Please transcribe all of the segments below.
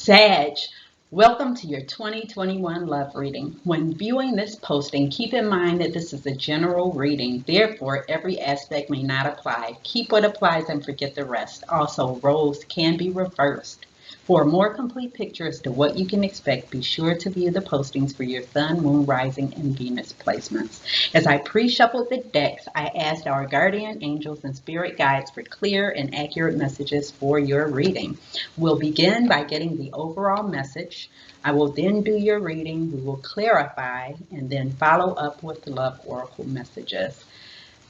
Sag, welcome to your 2021 love reading. When viewing this posting, keep in mind that this is a general reading. Therefore, every aspect may not apply. Keep what applies and forget the rest. Also, roles can be reversed. For a more complete picture as to what you can expect, be sure to view the postings for your Sun, Moon, Rising, and Venus placements. As I pre-shuffled the decks, I asked our guardian angels and spirit guides for clear and accurate messages for your reading. We'll begin by getting the overall message. I will then do your reading. We will clarify and then follow up with the love oracle messages.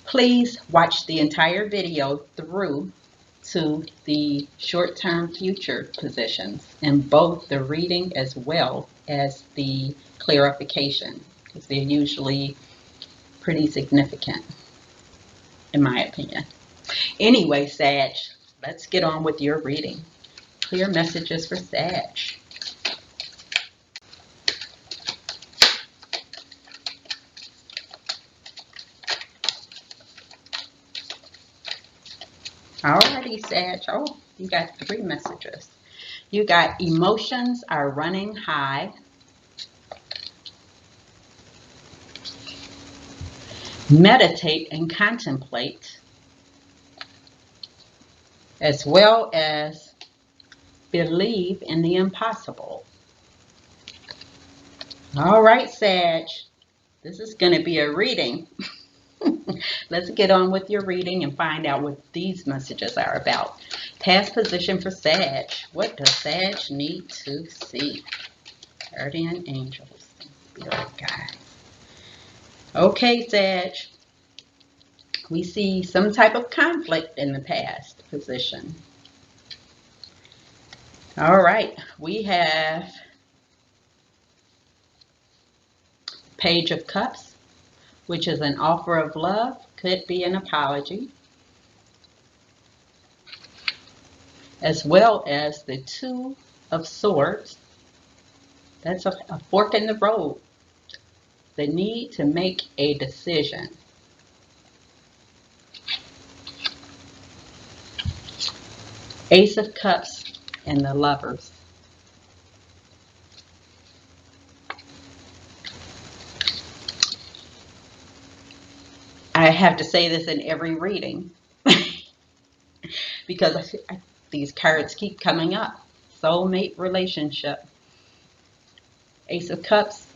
Please watch the entire video through to the short-term future positions in both the reading as well as the clarification, because they're usually pretty significant in my opinion. Anyway, Sag, let's get on with your reading. Clear messages for Sag. Alrighty, Sag. Oh, you got 3 messages. You got emotions are running high. Meditate and contemplate. As well as believe in the impossible. All right, Sag. This is going to be a reading. Let's get on with your reading and find out what these messages are about. Past position for Sag. What does Sag need to see? Guardian angels and spirit guides. Okay, Sag. We see some type of conflict in the past position. All right, we have Page of Cups, which is an offer of love, could be an apology, as well as the Two of Swords. That's a fork in the road, the need to make a decision. Ace of Cups and the Lovers. I have to say this in every reading because these cards keep coming up. Soulmate relationship. Ace of Cups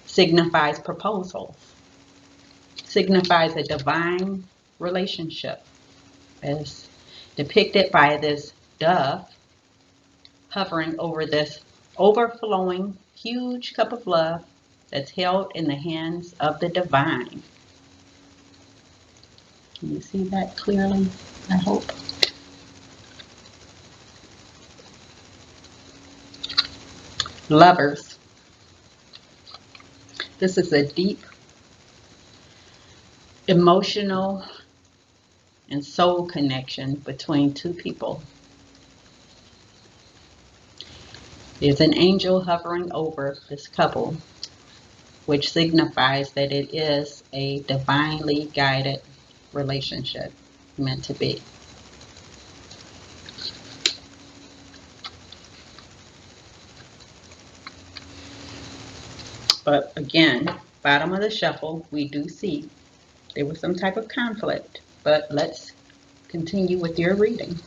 signifies proposals, signifies a divine relationship, as depicted by this dove hovering over this overflowing huge cup of love that's held in the hands of the divine. Can you see that clearly? I hope. Lovers. This is a deep emotional and soul connection between two people. There's an angel hovering over this couple, which signifies that it is a divinely guided relationship meant to be. But again, bottom of the shuffle, we do see there was some type of conflict. But let's continue with your reading.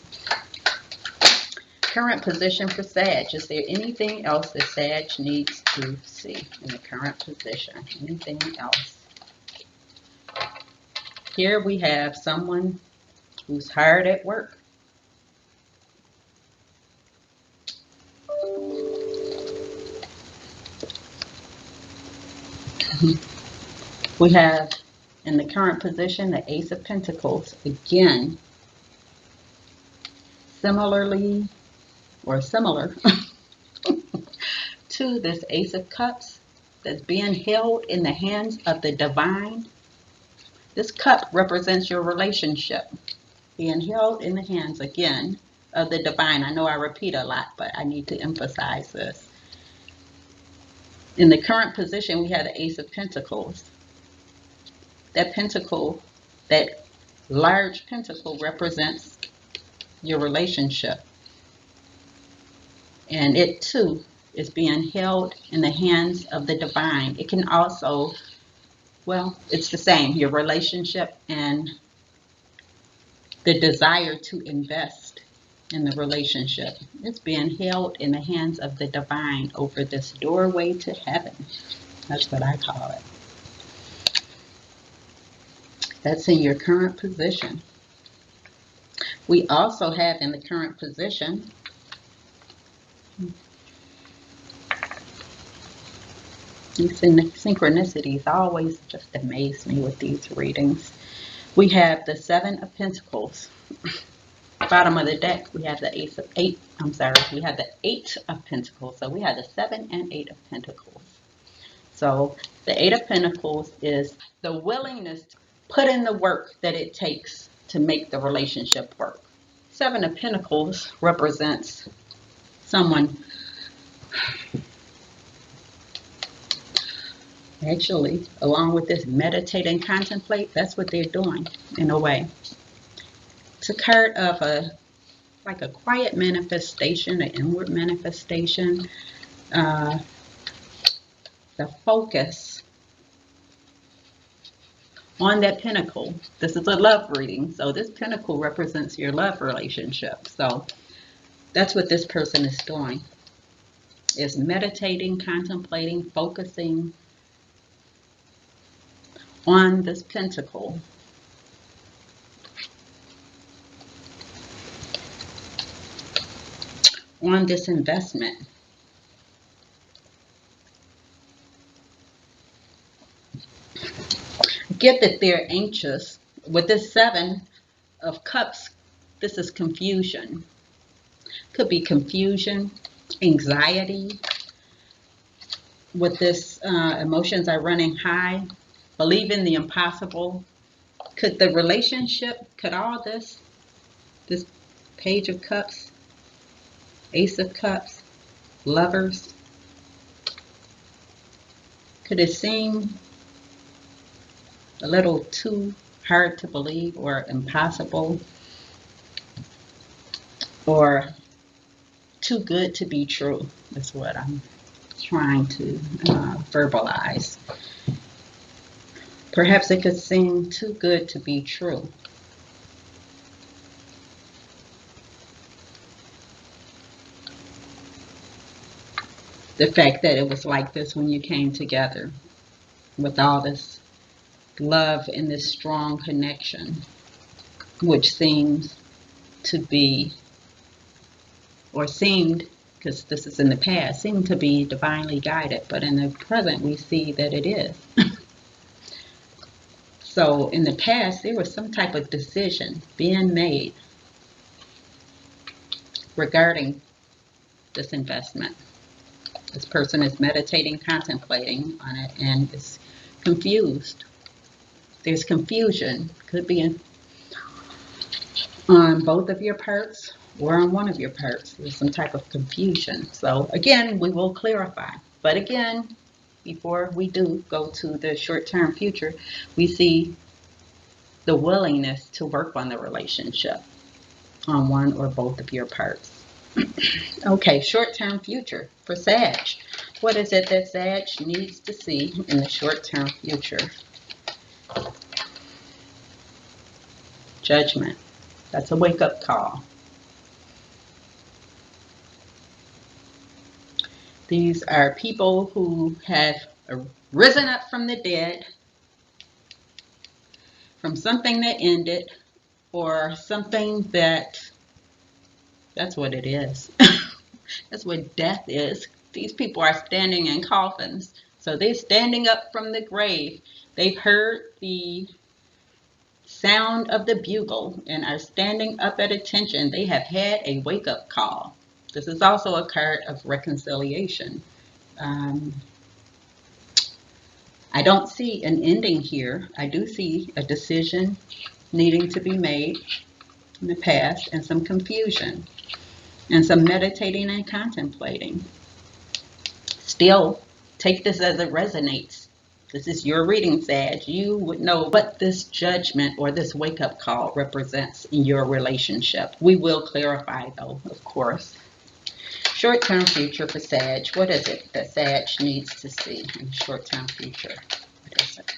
Current position for Sag. Is there anything else that Sag needs to see in the current position? Anything else? Here we have someone who's hard at work. We have in the current position the Ace of Pentacles. Again, similar to this Ace of Cups that's being held in the hands of the divine. This cup represents your relationship being held in the hands again of the divine. I know I repeat a lot, but I need to emphasize this. In the current position, we have the Ace of Pentacles. That pentacle, that large pentacle represents your relationship. And it too is being held in the hands of the divine. It can also, well, it's the same, your relationship and the desire to invest in the relationship. It's being held in the hands of the divine over this doorway to heaven. That's what I call it. That's in your current position. We also have in the current position these synchronicities always just amaze me with these readings. We have the Seven of Pentacles. Bottom of the deck, we have the we have the Eight of Pentacles. So we have the 7 and 8 of Pentacles. So the 8 of Pentacles is the willingness to put in the work that it takes to make the relationship work. 7 of Pentacles represents someone, actually, along with this meditate and contemplate, that's what they're doing in a way. It's a card of like a quiet manifestation, an inward manifestation, the focus on that pinnacle. This is a love reading, so this pinnacle represents your love relationship. So that's what this person is doing, is meditating, contemplating, focusing on this pentacle. On this investment. Get that they're anxious. With this 7 of Cups, this is confusion. Could be confusion, anxiety. With this, emotions are running high, believing the impossible. Could the relationship, could all this Page of Cups, Ace of Cups, Lovers, could it seem a little too hard to believe or impossible or too good to be true? That's what I'm trying to verbalize. Perhaps it could seem too good to be true. The fact that it was like this when you came together with all this love and this strong connection, which seems to be, or seemed, because this is in the past, seemed to be divinely guided, but in the present we see that it is. So in the past there was some type of decision being made regarding this investment. This person is meditating, contemplating on it, and is confused. There's confusion. Could be on both of your parts or on one of your parts. There's some type of confusion. So again, we will clarify. But again, before we do go to the short-term future, we see the willingness to work on the relationship on one or both of your parts. Okay, short-term future for Sag. What is it that Sag needs to see in the short-term future? Judgment. That's a wake-up call. These are people who have risen up from the dead, from something that ended, or something that's what it is. That's what death is. These people are standing in coffins. So they're standing up from the grave. They've heard the sound of the bugle and are standing up at attention. They have had a wake-up call. This is also a card of reconciliation. I don't see an ending here. I do see a decision needing to be made in the past and some confusion and some meditating and contemplating. Still, take this as it resonates. This is your reading, Sag. You would know what this judgment or this wake-up call represents in your relationship. We will clarify, though, of course. Short-term future for Sag. What is it that Sag needs to see in short-term future? What is it?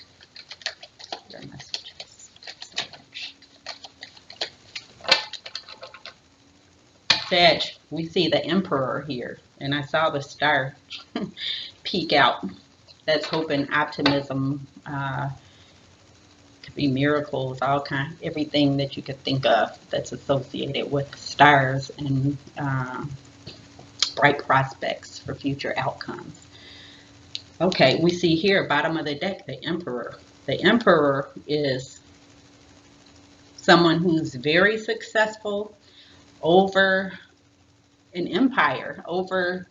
Your messages. Sag, we see the Emperor here, and I saw the star peek out. That's hope and optimism. Could be miracles, all kind, everything that you could think of that's associated with stars and bright prospects for future outcomes. Okay, we see here, bottom of the deck, the Emperor. The Emperor is someone who's very successful over an empire, over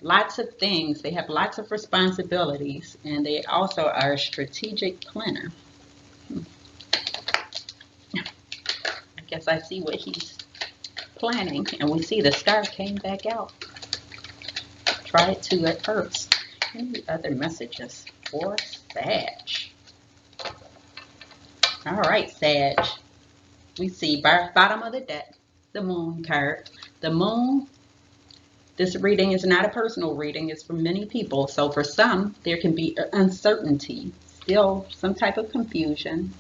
lots of things. They have lots of responsibilities, and they also are a strategic planner. I guess I see what he's planning, and we see the star came back out. Tried to at first. Any other messages for Sag? All right, Sag. We see bottom of the deck, the Moon card. The Moon, this reading is not a personal reading. It's for many people. So for some, there can be uncertainty, still some type of confusion,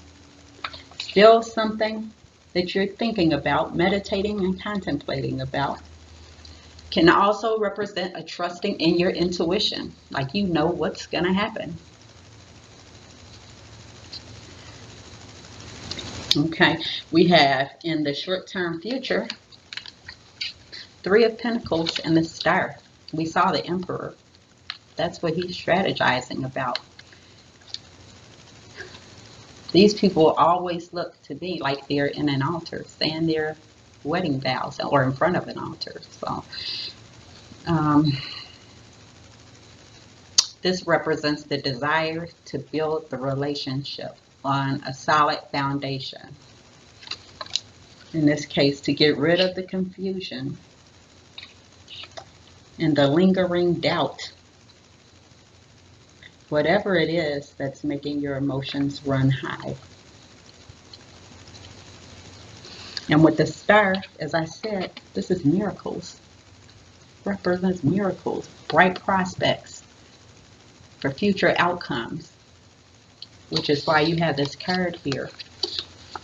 still something that you're thinking about, meditating and contemplating about. Can also represent a trusting in your intuition, like you know what's going to happen. Okay, we have in the short-term future, Three of Pentacles and the Star. We saw the Emperor. That's what he's strategizing about. These people always look to me like they're in an altar, saying their wedding vows, or in front of an altar. So, this represents the desire to build the relationship on a solid foundation. In this case, to get rid of the confusion and the lingering doubt. Whatever it is that's making your emotions run high. And with the star, as I said, this is miracles. Represents miracles, bright prospects for future outcomes, which is why you have this card here,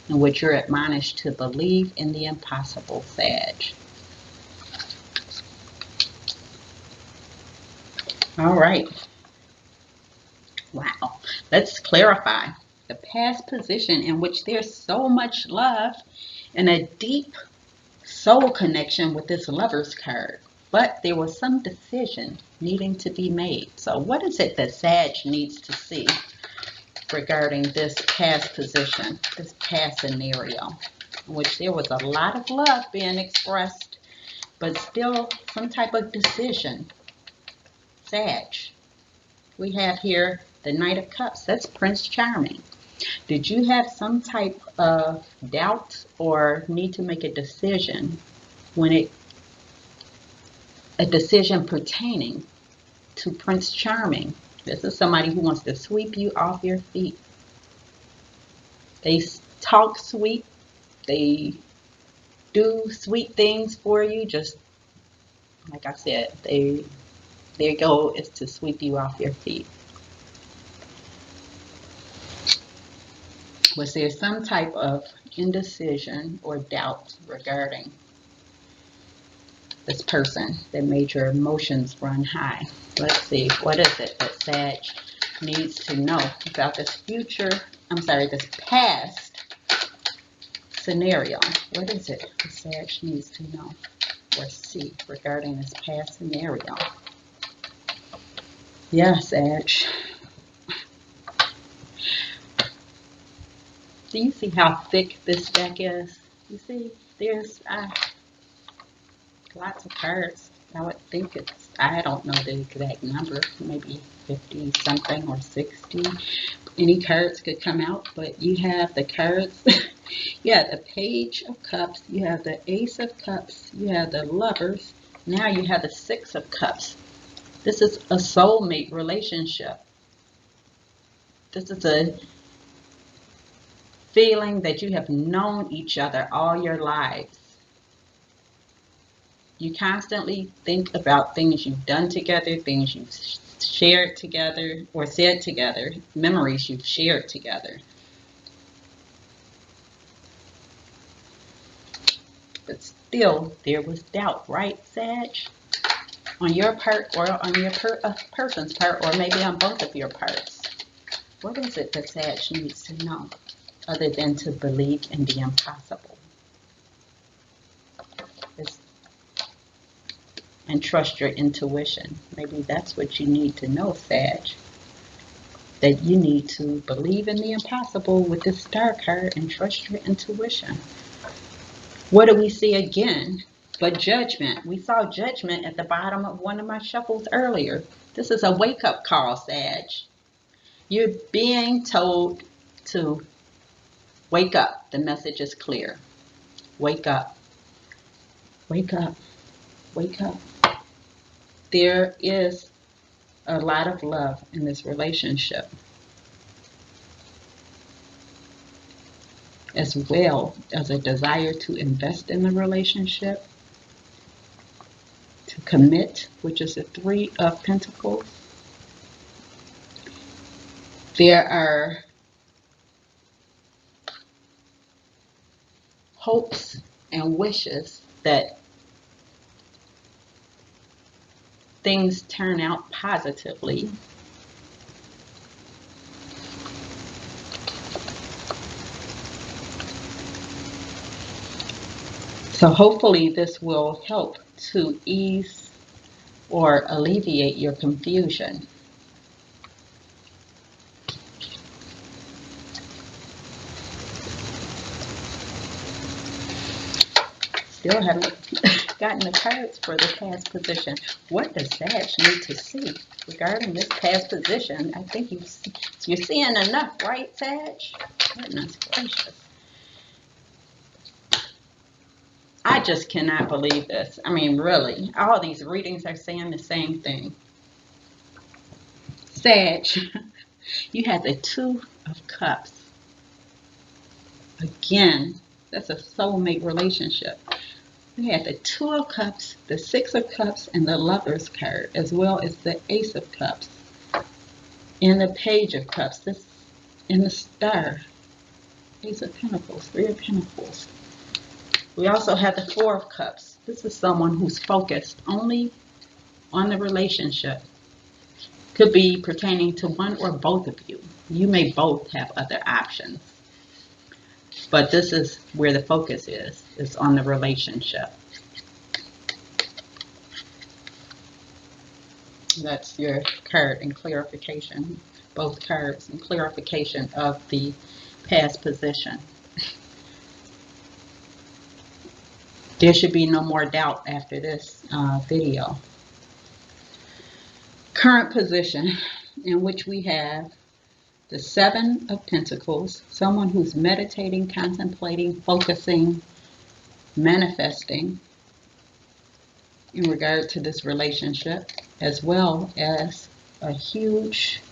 in which you're admonished to believe in the impossible, Sag. All right. Wow. Let's clarify the past position in which there's so much love and a deep soul connection with this Lover's card. But there was some decision needing to be made. So what is it that Sag needs to see regarding this past position, this past scenario, in which there was a lot of love being expressed, but still some type of decision? Sag. We have here the Knight of Cups. That's Prince Charming. Did you have some type of doubt or need to make a decision when a decision pertaining to Prince Charming? This is somebody who wants to sweep you off your feet. They talk sweet. They do sweet things for you. Just like I said, their goal is to sweep you off your feet. Was there some type of indecision or doubt regarding this person that made your emotions run high? Let's see, what is it that Sag needs to know about this this past scenario? What is it that Sag needs to know or see regarding this past scenario? Yeah, Sag. Do you see how thick this deck is? You see, there's lots of cards. I would think I don't know the exact number, maybe 50 something or 60. Any cards could come out, but you have the cards. You have the Page of Cups, you have the Ace of Cups, you have the Lovers, now you have the Six of Cups. This is a soulmate relationship. This is a feeling that you have known each other all your lives. You constantly think about things you've done together, things you've shared together or said together, memories you've shared together. But still, there was doubt, right, Sag? On your part or on your person's part, or maybe on both of your parts. What is it that Sag needs to know other than to believe in the impossible? And trust your intuition. Maybe that's what you need to know, Sag. That you need to believe in the impossible with this star card and trust your intuition. What do we see again? But judgment. We saw judgment at the bottom of one of my shuffles earlier. This is a wake-up call, Sag. You're being told to wake up. The message is clear. Wake up. Wake up. Wake up. There is a lot of love in this relationship, as well as a desire to invest in the relationship, to commit, which is the Three of Pentacles. There are hopes and wishes that things turn out positively. So hopefully this will help to ease or alleviate your confusion. Still haven't gotten the cards for the past position. What does Sag need to see regarding this past position? I think you're seeing enough, right, Sag? Goodness gracious. I just cannot believe this. I mean, really, all these readings are saying the same thing. Sag, you had the Two of Cups. Again, that's a soulmate relationship. We had the Two of Cups, the Six of Cups, and the Lover's card, as well as the Ace of Cups, and the Page of Cups, this, and the Star, Ace of Pentacles, Three of Pentacles. We also have the Four of Cups. This is someone who's focused only on the relationship. Could be pertaining to one or both of you. You may both have other options. But this is where the focus is on the relationship. That's your card and clarification. Both cards and clarification of the past position. There should be no more doubt after this video. Current position, in which we have the Seven of Pentacles, someone who's meditating, contemplating, focusing, manifesting in regard to this relationship, as well as a huge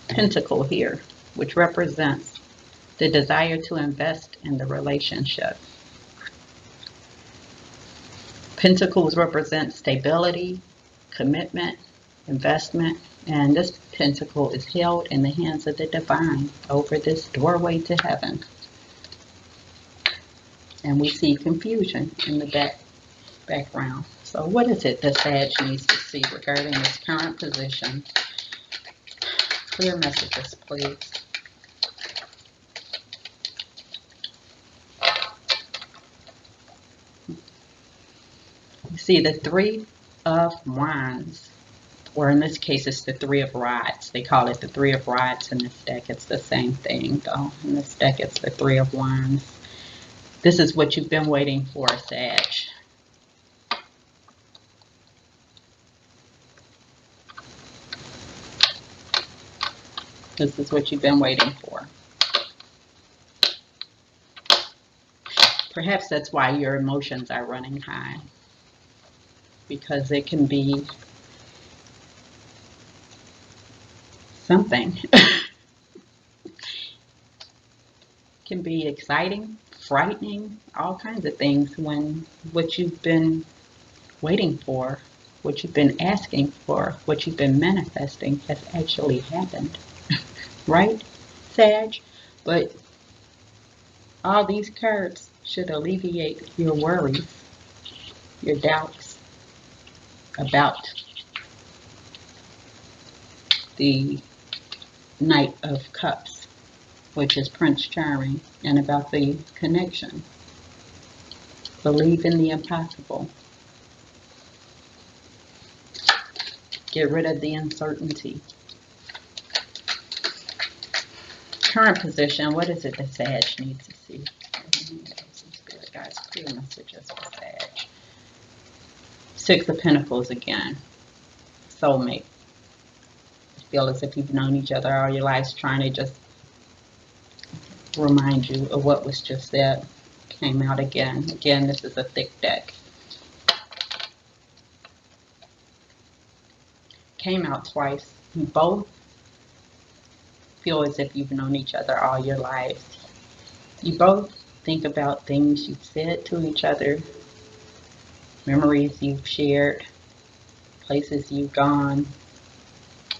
pentacle here, which represents the desire to invest in the relationship. Pentacles represent stability, commitment, investment, and this pentacle is held in the hands of the divine over this doorway to heaven. And we see confusion in the background. So what is it that Sag needs to see regarding this current position? Clear messages, please. You see the Three of Wands, or in this case, it's the Three of Rods. They call it the Three of Rods in this deck. It's the same thing, though. In this deck, it's the Three of Wands. This is what you've been waiting for, Sag. This is what you've been waiting for. Perhaps that's why your emotions are running high, because it can be something. Can be exciting, frightening, all kinds of things when what you've been waiting for, what you've been asking for, what you've been manifesting has actually happened, right, Sag? But all these cards should alleviate your worries, your doubts about the Knight of Cups, which is Prince Charming, and about the connection. Believe in the impossible. Get rid of the uncertainty. Current position, what is it that Sag needs to see? Some spirit guides, clear messages for Sag. Six of Pentacles again. Soulmate. Feel as if you've known each other all your lives, trying to just remind you of what was just said. Came out again. Again, this is a thick deck. Came out twice. You both feel as if you've known each other all your lives. You both think about things you've said to each other, memories you've shared, places you've gone,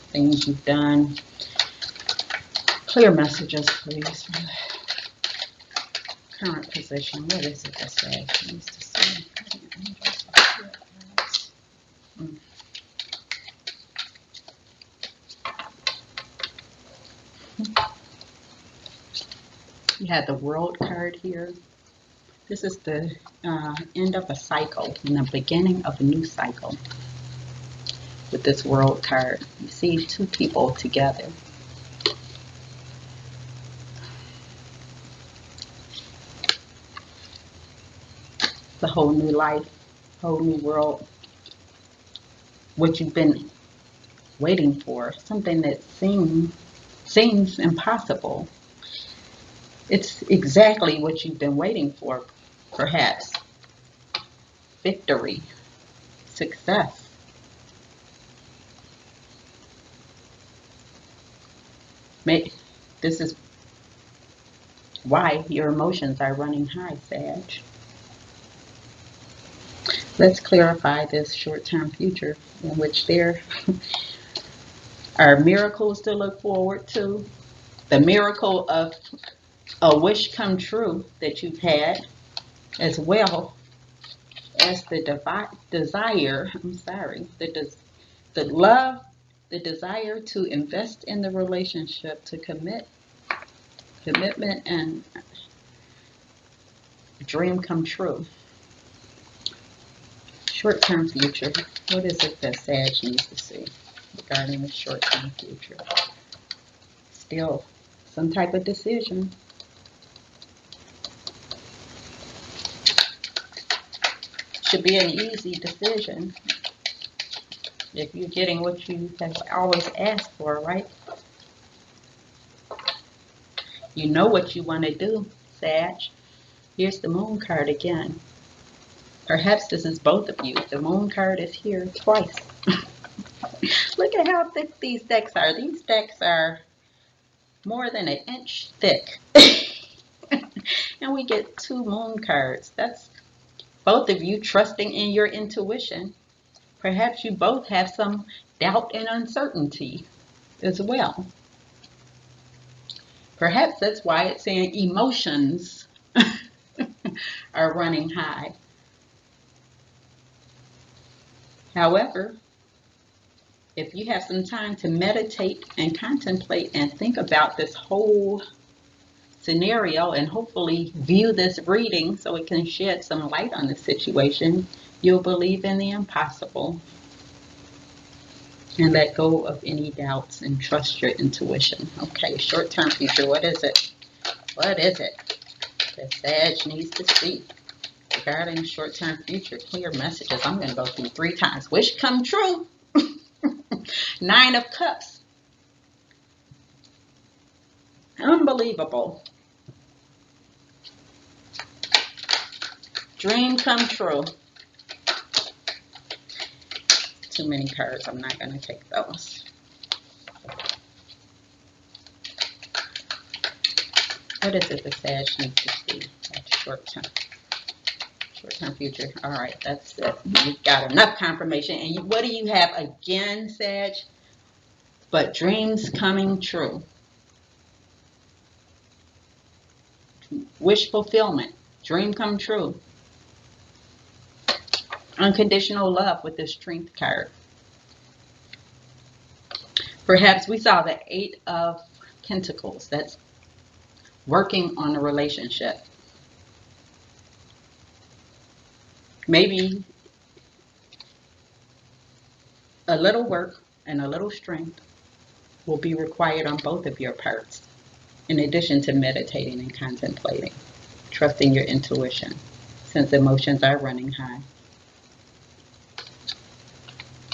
things you've done. Clear messages, please, from the current position. What is it that Sag needs to see? You have the World card here. This is the end of a cycle and the beginning of a new cycle. With this World card, you see two people together. The whole new life, whole new world. What you've been waiting for, something that seems impossible. It's exactly what you've been waiting for, perhaps. Victory, success. This is why your emotions are running high, Sag. Let's clarify this short-term future in which there are miracles to look forward to. The miracle of a wish come true that you've had, as well as the desire, the love, the desire to invest in the relationship, to commitment, and dream come true. Short-term future. What is it that Sag needs to see regarding the short-term future? Still some type of decision. Should be an easy decision if you're getting what you have always asked for, right? You know what you want to do, Sag. Here's the Moon card again. Perhaps this is both of you. The Moon card is here twice. Look at how thick these decks are. These decks are more than an inch thick. And we get two Moon cards. That's both of you trusting in your intuition. Perhaps you both have some doubt and uncertainty as well. Perhaps that's why it's saying emotions are running high. However, if you have some time to meditate and contemplate and think about this whole scenario and hopefully view this reading so it can shed some light on the situation, you'll believe in the impossible and let go of any doubts and trust your intuition. Okay, short-term future, what is it? What is it that Sag needs to see regarding short-term future? Clear messages. I'm going to go through 3 times. Wish come true. 9 of Cups. Unbelievable. Dream come true. Too many cards. I'm not going to take those. What is it that Sag needs to see? That's short term. Short-term future. All right, that's it. You've got enough confirmation. And what do you have again, Sag? But dreams coming true. Wish fulfillment. Dream come true. Unconditional love with the Strength card. Perhaps we saw the Eight of Pentacles. That's working on a relationship. Maybe a little work and a little strength will be required on both of your parts, in addition to meditating and contemplating, trusting your intuition, since emotions are running high,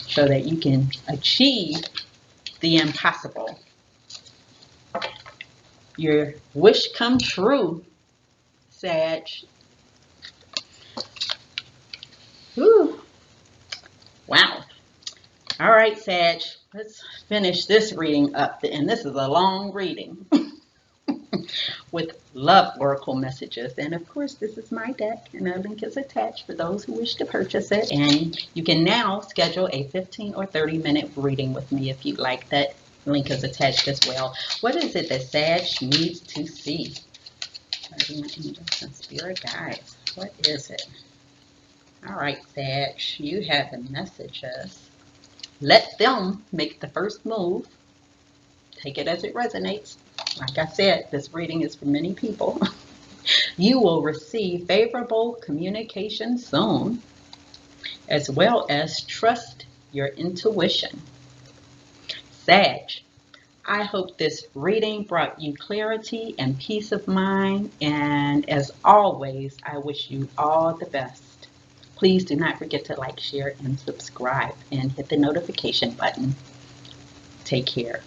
so that you can achieve the impossible. Your wish come true, Sag. Whew. Wow. All right, Sag, let's finish this reading up. And this is a long reading with love oracle messages. And of course, this is my deck, and a link is attached for those who wish to purchase it. And you can now schedule a 15 or 30-minute reading with me if you'd like. That link is attached as well. What is it that Sag needs to see? Guardian angels and spirit guides. What is it? All right, Sag, you have the messages. Let them make the first move. Take it as it resonates. Like I said, this reading is for many people. You will receive favorable communication soon, as well as trust your intuition. Sag, I hope this reading brought you clarity and peace of mind. And as always, I wish you all the best. Please do not forget to like, share, and subscribe, and hit the notification button. Take care.